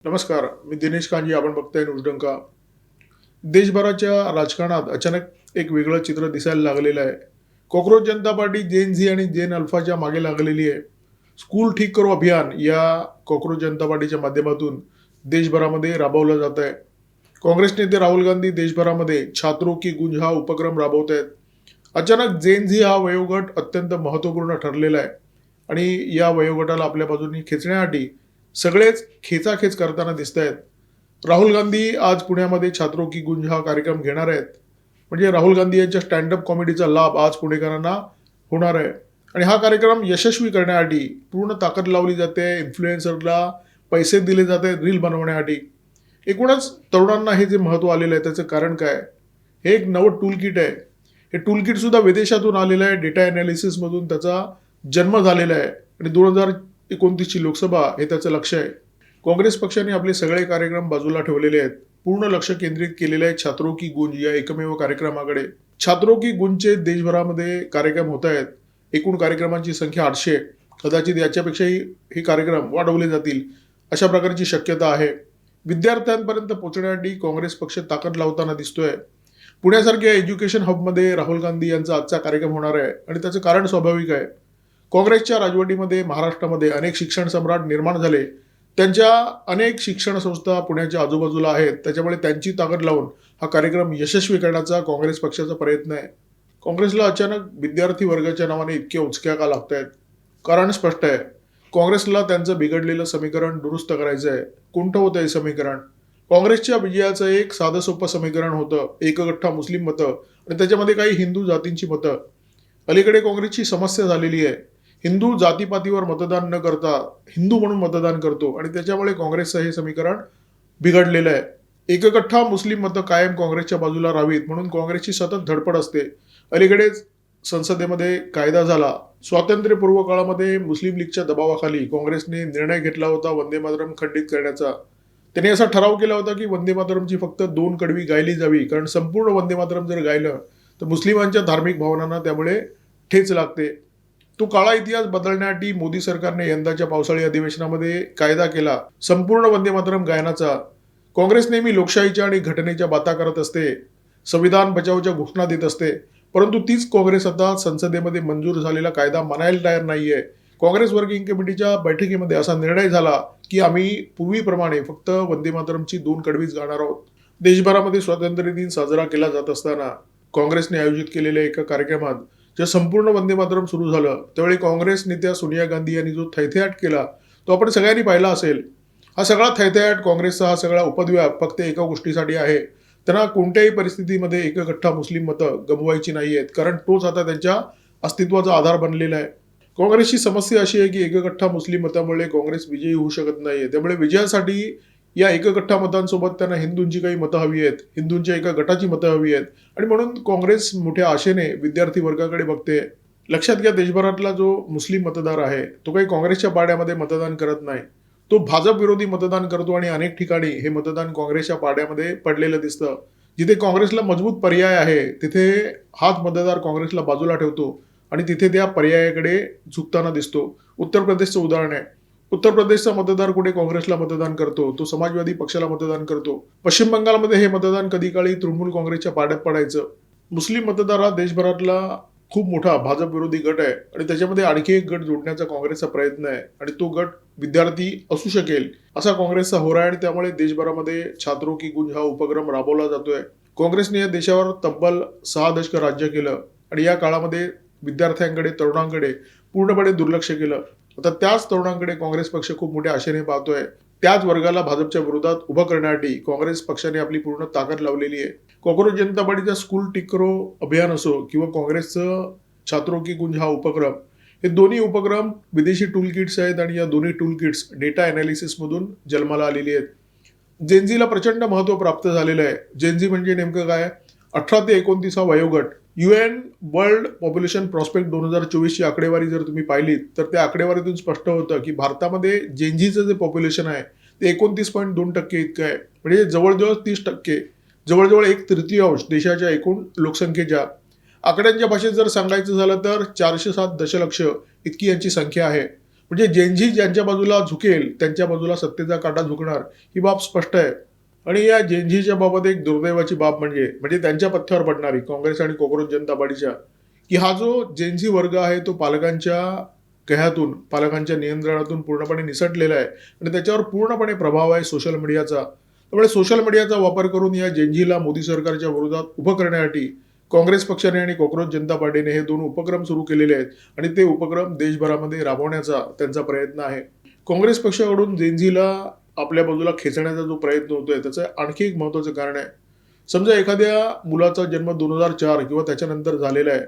नमस्कार, मी दिनेश कांजी. आपण बघताय न्यूजडंका. देशभराच्या राजकारणात अचानक एक वेगळं चित्र दिसायला लागलेलं आहे. कॉकरोच जनता पार्टी जेन झी आणि जेन अल्फाच्या मागे लागलेली आहे. स्कूल ठीक करो अभियान या कॉकरोच जनता पार्टीच्या माध्यमातून देशभरामध्ये राबवलं जात आहे. काँग्रेस नेते राहुल गांधी देशभरामध्ये छात्रो की गुंज हा उपक्रम राबवत आहेत. अचानक जेन झी हा वयोगट अत्यंत महत्त्वपूर्ण ठरलेला आहे आणि या वयोगटाला आपल्या बाजूने खेचण्यासाठी सगळेच खेचाखेच करताना दिसत आहेत. राहुल गांधी आज पुण्यामध्ये छात्रो की गुंज हा कार्यक्रम घेणार आहेत. म्हणजे राहुल गांधी यांच्या स्टँडअप कॉमेडीचा लाभ आज पुणेकरांना होणार आहे आणि हा कार्यक्रम यशस्वी करण्यासाठी पूर्ण ताकद लावली जाते. इन्फ्लुएन्सरला पैसे दिले जाते रील बनवण्यासाठी. एकूणच तरुणांना हे जे महत्त्व आलेलं आहे त्याचं कारण काय? हे एक नवं टूल किट आहे. हे टूल किट सुद्धा विदेशातून आलेलं आहे. डेटा ॲनालिसिसमधून त्याचा जन्म झालेला आहे आणि 2029ची लोकसभा हे त्याचं लक्ष आहे. काँग्रेस पक्षाने आपले सगळे कार्यक्रम बाजूला ठेवलेले आहेत. पूर्ण लक्ष केंद्रित केलेले आहे छात्रो की गुंज या एकमेव कार्यक्रमाकडे. छात्रो की गुंजचे देशभरामध्ये कार्यक्रम होत आहेत. एकूण कार्यक्रमांची संख्या 800. कदाचित याच्यापेक्षाही हे कार्यक्रम वाढवले जातील अशा प्रकारची शक्यता आहे. विद्यार्थ्यांपर्यंत पोहोचण्यासाठी काँग्रेस पक्ष ताकद लावताना दिसतोय. पुण्यासारख्या एज्युकेशन हबमध्ये राहुल गांधी यांचा आजचा कार्यक्रम होणार आहे आणि त्याचं कारण स्वाभाविक आहे. काँग्रेसच्या राजवटीमध्ये महाराष्ट्रामध्ये अनेक शिक्षण सम्राट निर्माण झाले. त्यांच्या अनेक शिक्षण संस्था पुण्याच्या आजूबाजूला आहेत. त्याच्यामुळे त्यांची ताकद लावून हा कार्यक्रम यशस्वी करण्याचा काँग्रेस पक्षाचा प्रयत्न आहे. काँग्रेसला अचानक विद्यार्थी वर्गाच्या नावाने इतक्या उचक्या का लागत आहेत? कारण स्पष्ट आहे. काँग्रेसला त्यांचं बिघडलेलं समीकरण दुरुस्त करायचं आहे. कोणतं होतं हे समीकरण? काँग्रेसच्या विजयाचं एक साधं सोपं समीकरण होतं. एकगठ्ठा मुस्लिम मतं आणि त्याच्यामध्ये काही हिंदू जातींची मतं. अलीकडे काँग्रेसची समस्या झालेली आहे. हिंदू जातीपातीवर मतदान न करता हिंदू म्हणून मतदान करतो आणि त्याच्यामुळे काँग्रेसचं हे समीकरण बिघडलेलं आहे. एकगठ्ठा मुस्लिम मतं कायम काँग्रेसच्या बाजूला राहावीत म्हणून काँग्रेसची सतत धडपड असते. अलीकडेच संसदेमध्ये कायदा झाला. स्वातंत्र्यपूर्व काळामध्ये मुस्लिम लीगच्या दबावाखाली काँग्रेसने निर्णय घेतला होता वंदे मातरम खंडित करण्याचा. त्यांनी असा ठराव केला होता की वंदे मातरमची फक्त 2 कडवी गायली जावी, कारण संपूर्ण वंदे मातरम जर गायलं तर मुस्लिमांच्या धार्मिक भावनांना त्यामुळे ठेच लागते. तो काळा इतिहास बदलण्यासाठी मोदी सरकारने यंदाच्या पावसाळी अधिवेशनामध्ये कायदा केला संपूर्ण वंदे मातरम गायनाचा. काँग्रेस नेहमी लोकशाहीच्या आणि घटनेच्या बाता करत असते, संविधान बचावच्या घोषणा देत असते, परंतु तीच काँग्रेस आता संसदेमध्ये मंजूर झालेला कायदा मानायला तयार नाहीये. काँग्रेस वर्किंग कमिटीच्या बैठकीमध्ये असा निर्णय झाला की आम्ही पूर्वीप्रमाणे फक्त वंदे मातरमची 2 कडवीच गाणार आहोत. देशभरामध्ये स्वातंत्र्य दिन साजरा केला जात असताना काँग्रेसने आयोजित केलेल्या एका कार्यक्रमात जेव्हा संपूर्ण वंदे मातरम सुरू झालं त्यावेळी काँग्रेस नेत्या सोनिया गांधी यांनी जो थैथयाट केला तो आपण सगळ्यांनी पाहिला असेल. हा सगळा थैथयाट, काँग्रेसचा हा सगळा उपद्व्याप फक्त एका गोष्टीसाठी आहे. त्यांना कोणत्याही परिस्थितीमध्ये एकगठ्ठा मुस्लिम मतं गमवायची नाही आहेत, कारण तोच आता त्यांच्या अस्तित्वाचा आधार बनलेला आहे. काँग्रेसची समस्या अशी आहे की एकगठ्ठा मुस्लिम मतामुळे काँग्रेस विजयी होऊ शकत नाहीये. त्यामुळे विजयासाठी या एकगठ्ठा मतांसोबत त्यांना हिंदूंची काही मतं हवी आहेत, हिंदूंच्या एका गटाची मतं हवी आहेत आणि म्हणून काँग्रेस मोठ्या आशेने विद्यार्थी वर्गाकडे बघते. लक्षात घ्या, देशभरातला जो मुस्लिम मतदार आहे तो काही काँग्रेसच्या पाड्यामध्ये मतदान करत नाही. तो भाजप विरोधी मतदान करतो आणि अनेक ठिकाणी हे मतदान काँग्रेसच्या पाड्यामध्ये पडलेलं दिसतं. जिथे काँग्रेसला मजबूत पर्याय आहे तिथे हाच मतदार काँग्रेसला बाजूला ठेवतो आणि तिथे त्या पर्यायाकडे झुकताना दिसतो. उत्तर प्रदेशचं उदाहरण आहे. उत्तर प्रदेशचा मतदार कुठे काँग्रेसला मतदान करतो? तो समाजवादी पक्षाला मतदान करतो. पश्चिम बंगालमध्ये हे मतदान कधी काळी तृणमूल काँग्रेसच्या पाड्यात पडायचं. मुस्लिम मतदार हा देशभरातला खूप मोठा भाजप विरोधी गट आहे आणि त्याच्यामध्ये आणखी एक गट जोडण्याचा काँग्रेसचा प्रयत्न आहे आणि तो गट विद्यार्थी असू शकेल असा काँग्रेसचा होरा आहे आणि त्यामुळे देशभरामध्ये छात्रो की गुंज हा उपक्रम राबवला जातोय. काँग्रेसने या देशावर तब्बल 6 दशकं राज्य केलं आणि या काळामध्ये विद्यार्थ्यांकडे, तरुणांकडे पूर्णपणे दुर्लक्ष केलं. आता त्याच तरुणांकडे काँग्रेस पक्ष खूप मोठ्या आशेने पाहतोय. त्याच वर्गाला भाजपच्या विरोधात उभं करण्यासाठी काँग्रेस पक्षाने आपली पूर्ण ताकद लावलेली आहे. कॉकरोच जनता पार्टीचा स्कूल ठीक करो अभियान असो किंवा काँग्रेसचं छात्रो की गुंज हा उपक्रम, हे दोन्ही उपक्रम विदेशी टूल किट्स आहेत आणि या दोन्ही टूल किट्स डेटा ॲनालिसिसमधून जन्माला आलेली आहेत. जेनझीला प्रचंड महत्त्व प्राप्त झालेलं आहे. जेनझी म्हणजे नेमकं काय? 18 ते 29 हा वयोगट. UN वर्ल्ड पॉप्युलेशन प्रॉस्पेक्ट 2024ची आकडेवारी जर तुम्ही पाहिलीत तर त्या आकडेवारीतून स्पष्ट होतं की भारतामध्ये जेनझीचं जे पॉप्युलेशन आहे ते 29.2% इतकं आहे. म्हणजे जवळजवळ 30%, जवळजवळ 1/3 देशाच्या एकूण लोकसंख्येच्या. आकड्यांच्या भाषेत जर सांगायचं झालं तर 407 दशलक्ष इतकी यांची संख्या आहे. म्हणजे जेनझी ज्यांच्या बाजूला झुकेल त्यांच्या बाजूला सत्तेचा काटा झुकणार ही बाब स्पष्ट आहे. आणि या जेनझीच्या बाबत एक दुर्दैवाची बाब म्हणजे म्हणजे त्यांच्या पथ्यावर पडणारी काँग्रेस आणि कोकरोच जनता पार्टीच्या, की हा जो जेनझी वर्ग आहे तो पालकांच्या कह्यातून पालकांच्या नियंत्रणातून पूर्णपणे निसटलेला आहे आणि त्याच्यावर पूर्णपणे प्रभाव आहे सोशल मीडियाचा. त्यामुळे सोशल मीडियाचा वापर करून या जेनझीला मोदी सरकारच्या विरोधात उभं करण्यासाठी काँग्रेस पक्षाने आणि कोकरोच जनता पार्टीने हे दोन उपक्रम सुरू केलेले आहेत आणि ते उपक्रम देशभरामध्ये राबवण्याचा त्यांचा प्रयत्न आहे. काँग्रेस पक्षाकडून जेनझीला आपल्या बाजूला खेचण्याचा जो प्रयत्न होतोय त्याचं आणखी एक महत्वाचं कारण आहे. समजा एखाद्या मुलाचा जन्म 2004 किंवा त्याच्यानंतर झालेला आहे.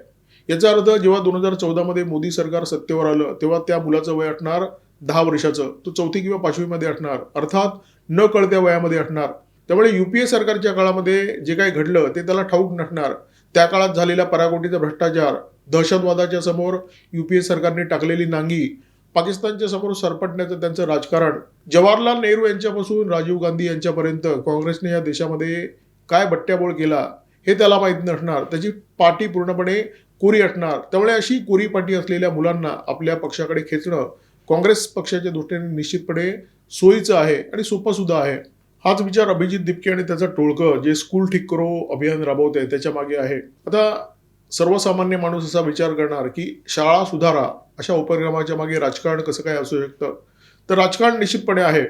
याचा अर्थ जेव्हा 2014 मध्ये मोदी सरकार सत्तेवर आलं तेव्हा त्या मुलाचं वय असणार 10 वर्षाचं. तो 4थी किंवा 5वी मध्ये असणार, अर्थात न कळत्या वयामध्ये असणार. त्यामुळे युपीए सरकारच्या काळामध्ये जे काही घडलं ते त्याला ठाऊक नसणार. त्या काळात झालेला पराकोटीचा भ्रष्टाचार, दहशतवादाच्या समोर युपीए सरकारने टाकलेली नांगी, पाकिस्तानच्या समोर सरपटण्याचं त्यांचं राजकारण, जवाहरलाल नेहरू यांच्यापासून राजीव गांधी यांच्यापर्यंत काँग्रेसने या देशामध्ये काय बट्ट्याबोळ केला हे त्याला माहीत नसणार. त्याची पाठी पूर्णपणे कोरी असणार. त्यामुळे अशी कोरी पाठी असलेल्या मुलांना आपल्या पक्षाकडे खेचणं काँग्रेस पक्षाच्या दृष्टीने निश्चितपणे सोयीचं आहे आणि सोपं सुद्धा आहे. हाच विचार अभिजित दिपके आणि त्याचं टोळकं जे स्कूल ठीक करो अभियान राबवत आहे त्याच्या मागे आहे. आता सर्वसामान्य माणूस असा विचार करणार की शाळा सुधारा अशा उपक्रमाच्या मागे राजकारण कसं काय असू शकतं. तर राजकारण निश्चितपणे आहे.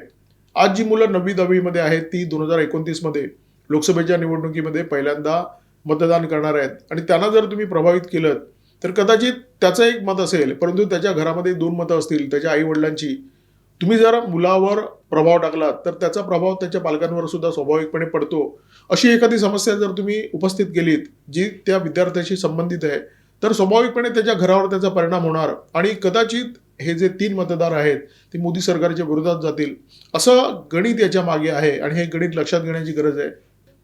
आज जी मुलं 9वी 10वी मध्ये आहेत ती 2029 मध्ये लोकसभेच्या निवडणुकीमध्ये पहिल्यांदा मतदान करणार आहेत आणि त्यांना जर तुम्ही प्रभावित केलं तर कदाचित त्याचं एक मत असेल, परंतु त्याच्या घरामध्ये 2 मतं असतील त्याच्या आई वडिलांची. तुम्ही जर मुलावर प्रभाव टाकलात तर त्याचा प्रभाव त्याच्या पालकांवर सुद्धा स्वाभाविकपणे पडतो. अशी एखादी समस्या जर तुम्ही उपस्थित केलीत जी त्या विद्यार्थ्याशी संबंधित आहे तर स्वाभाविकपणे त्याच्या घरावर त्याचा परिणाम होणार आणि कदाचित हे जे 3 मतदार आहेत ते मोदी सरकारच्या विरोधात जातील. असं गणित याच्या मागे आहे आणि हे गणित लक्षात घेण्याची गरज आहे.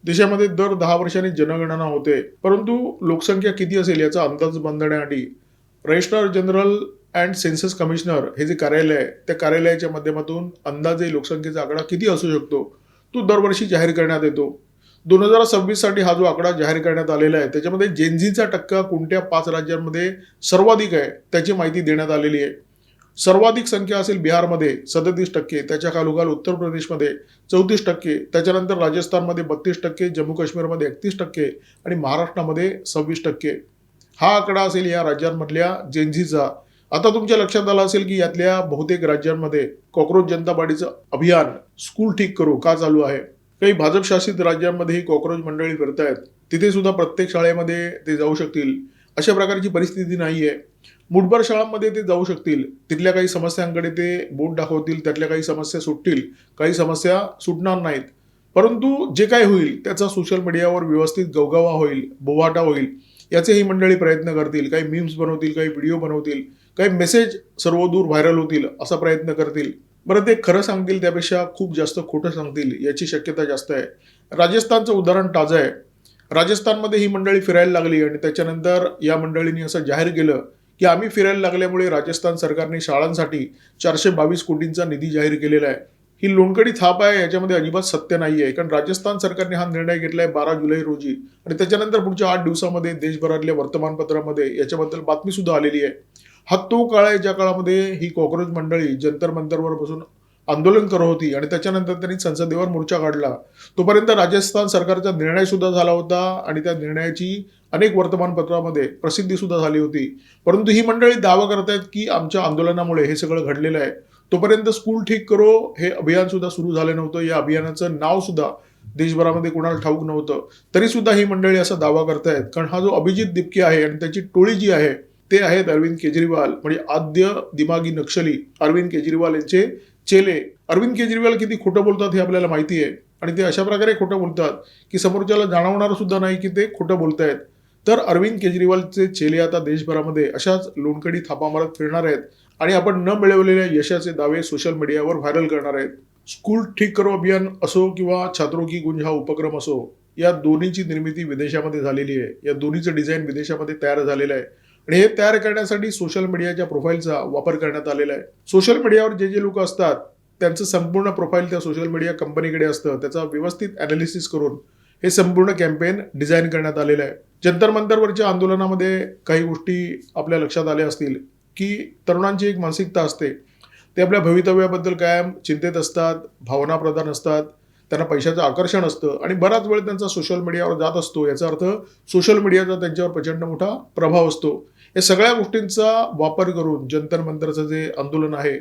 देशामध्ये दर 10 वर्षांनी जनगणना होते, परंतु लोकसंख्या किती असेल याचा अंदाज बांधण्यासाठी registrar general and census commissioner हे जे कार्यालय आहे त्या कार्यालयाच्या माध्यमातून अंदाजे लोकसंख्येचा आकडा किती असू शकतो तो दरवर्षी जाहीर करण्यात येतो. 2026 साठी हा जो आकडा जाहीर करण्यात आलेला आहे त्याच्यामध्ये जेनझीचा टक्का कोणत्या 5 राज्यांमध्ये सर्वाधिक आहे त्याची माहिती देण्यात आलेली आहे. सर्वाधिक संख्या असेल बिहारमध्ये 37%, त्याच्या खालोखाल उत्तर प्रदेशमध्ये 34%, त्याच्यानंतर राजस्थानमध्ये 32%, जम्मू काश्मीरमध्ये 31% आणि महाराष्ट्रामध्ये 26%. हा आकडा असेल या राज्यांमधल्या जेनझीचा. आता तुमच्या लक्षात आलं असेल की यातल्या बहुतेक राज्यांमध्ये कोकरोच जनता पार्टीचं अभियान स्कूल ठीक करू का चालू आहे. काही भाजप शासित राज्यांमध्ये ही कॉक्रोच मंडळी फिरतायत. तिथे सुद्धा प्रत्येक शाळेमध्ये ते जाऊ शकतील अशा प्रकारची परिस्थिती नाहीये. मुठभर शाळांमध्ये ते जाऊ शकतील. तिथल्या काही समस्यांकडे ते बोट दाखवतील, त्यातल्या काही समस्या सुटतील, काही समस्या सुटणार नाहीत. परंतु जे काय होईल त्याचा सोशल मीडियावर व्यवस्थित गवगवा होईल, बोवाटा होईल याचे ही मंडळी प्रयत्न करतील. काही मीम्स बनवतील, काही व्हिडिओ बनवतील, काही मेसेज सर्वदूर व्हायरल होतील असा प्रयत्न करतील. बरं ते खरं सांगतील त्यापेक्षा खूप जास्त खोटं सांगतील याची शक्यता जास्त आहे. राजस्थानचं उदाहरण ताजं आहे. राजस्थानमध्ये ही मंडळी फिरायला लागली आणि त्याच्यानंतर या मंडळींनी असं जाहीर केलं की आम्ही फिरायला लागल्यामुळे राजस्थान सरकारने शाळांसाठी 422 कोटींचा निधी जाहीर केलेला आहे. ही लोणकडी थाप आहे, याच्यामध्ये अजिबात सत्य नाही आहे. कारण राजस्थान सरकारने हा निर्णय घेतलाय 12 जुलै रोजी आणि त्याच्यानंतर पुढच्या 8 दिवसामध्ये देशभरातल्या वर्तमानपत्रामध्ये याच्याबद्दल बातमी सुद्धा आलेली आहे. हा तो काळ आहे ज्या काळामध्ये ही कॉक्रोच मंडळी जंतर मंतरवर बसून आंदोलन करत होती आणि त्याच्यानंतर त्यांनी संसदेवर मोर्चा काढला. तोपर्यंत राजस्थान सरकारचा निर्णय सुद्धा झाला होता आणि त्या निर्णयाची अनेक वर्तमानपत्रामध्ये प्रसिद्धी सुद्धा झाली होती. परंतु ही मंडळी दावा करतायत की आमच्या आंदोलनामुळे हे सगळं घडलेलं आहे. तोपर्यंत स्कूल ठीक करो हे अभियान सुद्धा सुरू झालं नव्हतं. या अभियानाचं नाव सुद्धा देशभरामध्ये कोणाला ठाऊक नव्हतं. तरी सुद्धा ही मंडळी असा दावा करतायत. कारण हा जो अभिजित दिपके आहे आणि त्याची टोळी जी आहे ते आहेत अरविंद केजरीवाल, म्हणजे आद्य दिमागी नक्षली अरविंद केजरीवाल यांचे चेले. अरविंद केजरीवाल किती खोटं बोलतात हे आपल्याला माहिती आहे आणि ते अशा प्रकारे खोटं बोलतात की समोरच्याला जाणवणार सुद्धा नाही की ते खोटं बोलतायत. तर अरविंद केजरीवालचे चेले आता देशभरामध्ये अशाच लोणकडी थापा मारत फिरणार आहेत आणि आपण न मिळवलेल्या यशाचे दावे सोशल मीडियावर व्हायरल करणार आहेत. स्कूल ठीक करो अभियान असो किंवा छात्रों की गुंज हा उपक्रम असो, या दोन्हीची निर्मिती विदेशामध्ये झालेली आहे. या दोन्हीचं डिझाईन विदेशामध्ये तयार झालेलं आहे आणि हे तयार करण्यासाठी सोशल मीडियाच्या प्रोफाईलचा वापर करण्यात आलेला आहे. सोशल मीडियावर जे लोक असतात त्यांचं संपूर्ण प्रोफाईल त्या सोशल मीडिया कंपनीकडे असतं. त्याचा व्यवस्थित अनालिसिस करून हे संपूर्ण कॅम्पेन डिझाईन करण्यात आलेलं आहे. जंतर मंतरवरच्या आंदोलनामध्ये काही गोष्टी आपल्या लक्षात आल्या असतील की तरुणांची एक मानसिकता असते ते आपल्या भवितव्याबद्दल कायम चिंतेत असतात, भावनाप्रधान असतात, त्यांना पैशाचं आकर्षण असतं आणि बराच वेळ त्यांचा सोशल मीडियावर जात असतो. याचा अर्थ सोशल मीडियाचा त्यांच्यावर प्रचंड मोठा प्रभाव असतो. या सगळ्या गोष्टींचा वापर करून जंतर मंतरचं जे आंदोलन आहे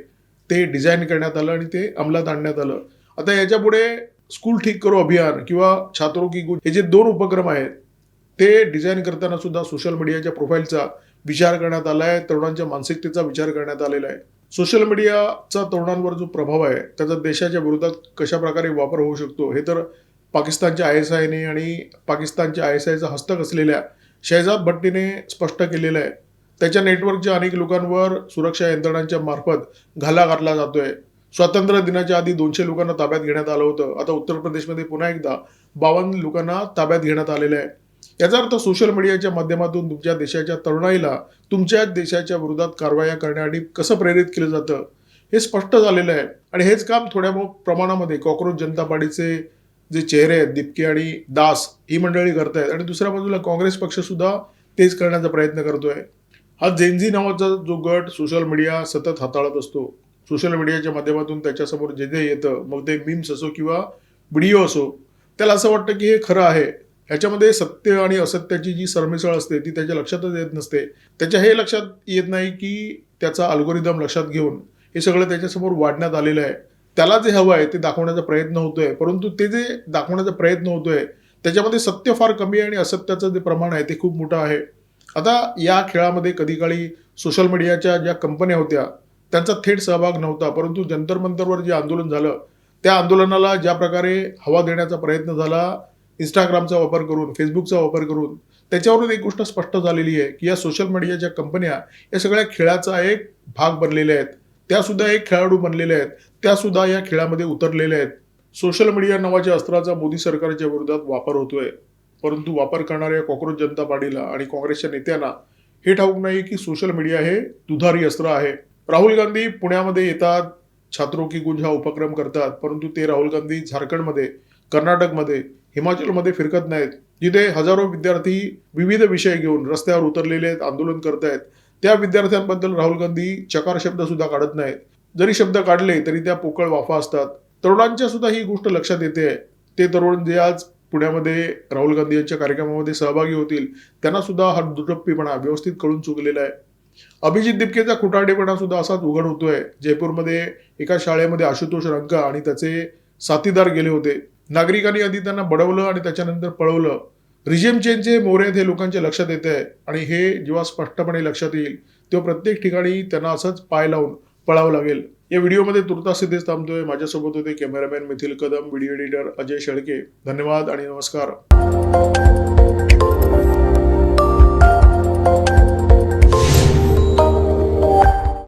ते डिझाईन करण्यात आलं आणि ते अंमलात आणण्यात आलं. आता याच्यापुढे स्कूल ठीक करो अभियान किंवा छात्रों की गूंज हे जे 2 उपक्रम आहेत ते डिझाईन करताना सुद्धा सोशल मीडियाच्या प्रोफाईलचा विचार करण्यात आला आहे. तरुणांच्या मानसिकतेचा विचार करण्यात आलेला आहे. सोशल मीडियाचा तरुणांवर जो प्रभाव आहे त्याचा देशाच्या विरोधात कशा प्रकारे वापर होऊ शकतो हे तर पाकिस्तानच्या ISIने आणि पाकिस्तानच्या ISIचा हस्तक असलेल्या शहजाद भट्टीने स्पष्ट केलेलं आहे. त्याच्या नेटवर्कच्या अनेक लोकांवर सुरक्षा यंत्रणांच्या मार्फत घाला घातला जातोय. स्वातंत्र्य दिनाच्या आधी 200 लोकांना ताब्यात घेण्यात आलं होतं. आता उत्तर प्रदेशमध्ये पुन्हा एकदा 52 लोकांना ताब्यात घेण्यात आलेलं आहे. याचा अर्थ सोशल मीडियाच्या माध्यमातून तुमच्या देशाच्या तरुणाईला तुमच्या देशाच्या विरोधात कारवाया करण्यासाठी कसं प्रेरित केलं जातं हे स्पष्ट झालेलं आहे. आणि हेच काम थोड्या प्रमाणामध्ये कॉक्रोच जनता पार्टीचे जे चेहरे आहेत दिपके आणि दास ही मंडळी करतायत आणि दुसऱ्या बाजूला काँग्रेस पक्ष सुद्धा तेच करण्याचा प्रयत्न करतोय. हा जेनझी नावाचा जो गट सोशल मीडिया सतत हाताळत असतो. सोशल मीडियाच्या माध्यमातून त्याच्यासमोर जे जे येतं मग ते मीम्स असो किंवा व्हिडिओ असो त्याला असं वाटतं की हे खरं आहे. ह्याच्यामध्ये सत्य आणि असत्याची जी सरमिसळ असते ती त्याच्या लक्षातच येत नसते. त्याच्या हे लक्षात येत नाही की त्याचा अल्गोरिदम लक्षात घेऊन हे सगळं त्याच्यासमोर वाढण्यात आलेलं आहे. त्याला जे हवं आहे ते दाखवण्याचा प्रयत्न होतोय, परंतु ते जे दाखवण्याचा प्रयत्न होतोय त्याच्यामध्ये सत्य फार कमी आहे आणि असत्याचं जे प्रमाण आहे ते खूप मोठं आहे. आता या खेळामध्ये कधी काळी सोशल मीडियाच्या ज्या कंपन्या होत्या त्यांचा थेट सहभाग नव्हता, परंतु जंतर मंतरवर जे आंदोलन झालं त्या आंदोलनाला ज्या प्रकारे हवा देण्याचा प्रयत्न झाला इंस्टाग्रामचा वापर करून, फेसबुकचा वापर करून, त्याच्यावरून एक गोष्ट स्पष्ट झालेली आहे की या सोशल मीडियाच्या कंपन्या या सगळ्या खेळाचा एक भाग बनलेल्या आहेत. त्यासुद्धा एक खेळाडू बनलेले आहेत. त्यासुद्धा या खेळामध्ये उतरलेले आहेत. सोशल मीडिया नावाच्या अस्त्राचा मोदी सरकारच्या विरोधात वापर होतोय, परंतु वापर करणाऱ्या कॉक्रोच जनता पार्टीला आणि काँग्रेसच्या नेत्यांना हे ठाऊक नाही की सोशल मीडिया हे दुधारी अस्त्र आहे. राहुल गांधी पुण्यामध्ये येतात, छात्रों की गूंज हा उपक्रम करतात, परंतु ते राहुल गांधी झारखंडमध्ये, कर्नाटकमध्ये, हिमाचलमध्ये फिरकत नाहीत. जिथे हजारो विद्यार्थी विविध विषय घेऊन रस्त्यावर उतरलेले आहेत, आंदोलन करतायत, त्या विद्यार्थ्यांबद्दल राहुल गांधी चकार शब्द सुद्धा काढत नाहीत. जरी शब्द काढले तरी त्या पोकळ वाफा असतात. तरुणांच्या सुद्धा ही गोष्ट लक्षात येते. ते तरुण जे आज पुण्यामध्ये राहुल गांधी यांच्या कार्यक्रमामध्ये सहभागी होतील त्यांना सुद्धा हा दुटप्पीपणा व्यवस्थित कळून चुकलेला आहे. अभिजित दिपकेचा खोटारडेपणा सुद्धा असाच उघड होतोय. जयपूरमध्ये एका शाळेमध्ये आशुतोष रंका आणि त्याचे साथीदार गेले होते. नागरिकांनी आधी त्यांना बडवलं आणि त्याच्यानंतर पळवलं. रिजिम चेंजचे मोहरे हे लोकांच्या लक्षात येत आहे आणि हे जेव्हा स्पष्टपणे लक्षात येईल तेव्हा प्रत्येक ठिकाणी त्यांना असंच पाय लावून पळावं लागेल. या व्हिडिओमध्ये तुर्तास इथेच थांबतोय. माझ्यासोबत होते cameraman methyl Kadam, video editor Ajay Shelke. धन्यवाद आणि नमस्कार.